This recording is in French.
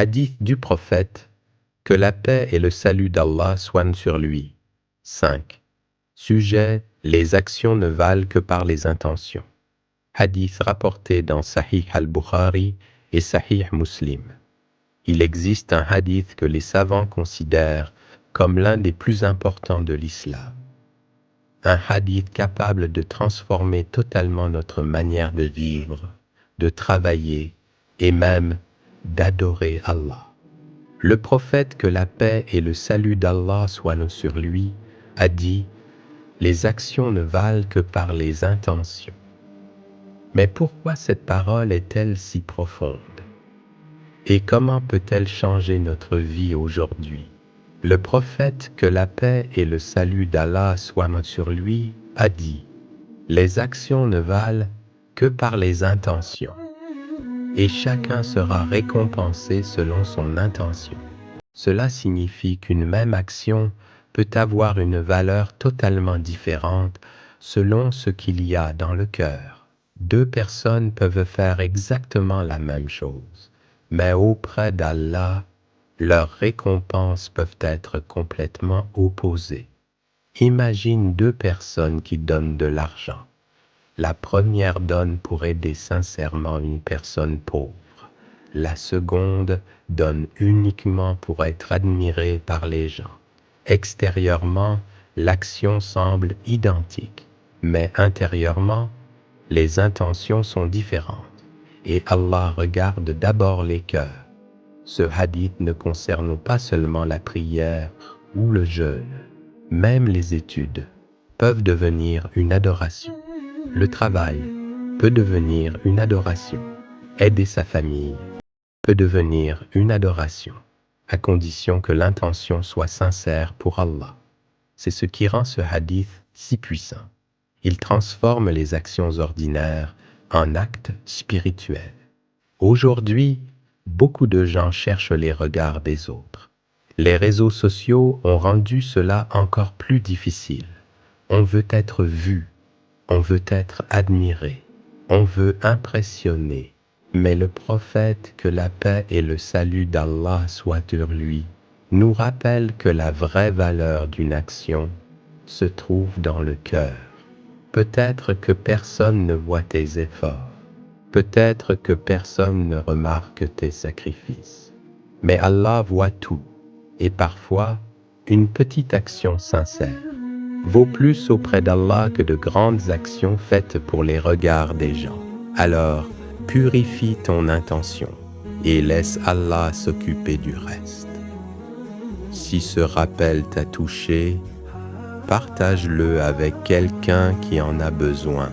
Hadith du prophète, que la paix et le salut d'Allah soient sur lui. 5. Sujet, les actions ne valent que par les intentions. Hadith rapporté dans Sahih al-Bukhari et Sahih Muslim. Il existe un hadith que les savants considèrent comme l'un des plus importants de l'islam. Un hadith capable de transformer totalement notre manière de vivre, de travailler et même d'adorer Allah. Le prophète, que la paix et le salut d'Allah soient sur lui, a dit « Les actions ne valent que par les intentions ». Mais pourquoi cette parole est-elle si profonde? Et comment peut-elle changer notre vie aujourd'hui? Le prophète, que la paix et le salut d'Allah soient sur lui, a dit « Les actions ne valent que par les intentions, et chacun sera récompensé selon son intention ». Cela signifie qu'une même action peut avoir une valeur totalement différente selon ce qu'il y a dans le cœur. Deux personnes peuvent faire exactement la même chose, mais auprès d'Allah, leurs récompenses peuvent être complètement opposées. Imagine deux personnes qui donnent de l'argent. La première donne pour aider sincèrement une personne pauvre. La seconde donne uniquement pour être admirée par les gens. Extérieurement, l'action semble identique, mais intérieurement, les intentions sont différentes. Et Allah regarde d'abord les cœurs. Ce hadith ne concerne pas seulement la prière ou le jeûne. Même les études peuvent devenir une adoration. Le travail peut devenir une adoration. Aider sa famille peut devenir une adoration, à condition que l'intention soit sincère pour Allah. C'est ce qui rend ce hadith si puissant. Il transforme les actions ordinaires en actes spirituels. Aujourd'hui, beaucoup de gens cherchent les regards des autres. Les réseaux sociaux ont rendu cela encore plus difficile. On veut être vu, on veut être admiré, on veut impressionner. Mais le prophète, que la paix et le salut d'Allah soient sur lui, nous rappelle que la vraie valeur d'une action se trouve dans le cœur. Peut-être que personne ne voit tes efforts, peut-être que personne ne remarque tes sacrifices, mais Allah voit tout, et parfois, une petite action sincère vaut plus auprès d'Allah que de grandes actions faites pour les regards des gens. Alors, purifie ton intention et laisse Allah s'occuper du reste. Si ce rappel t'a touché, partage-le avec quelqu'un qui en a besoin.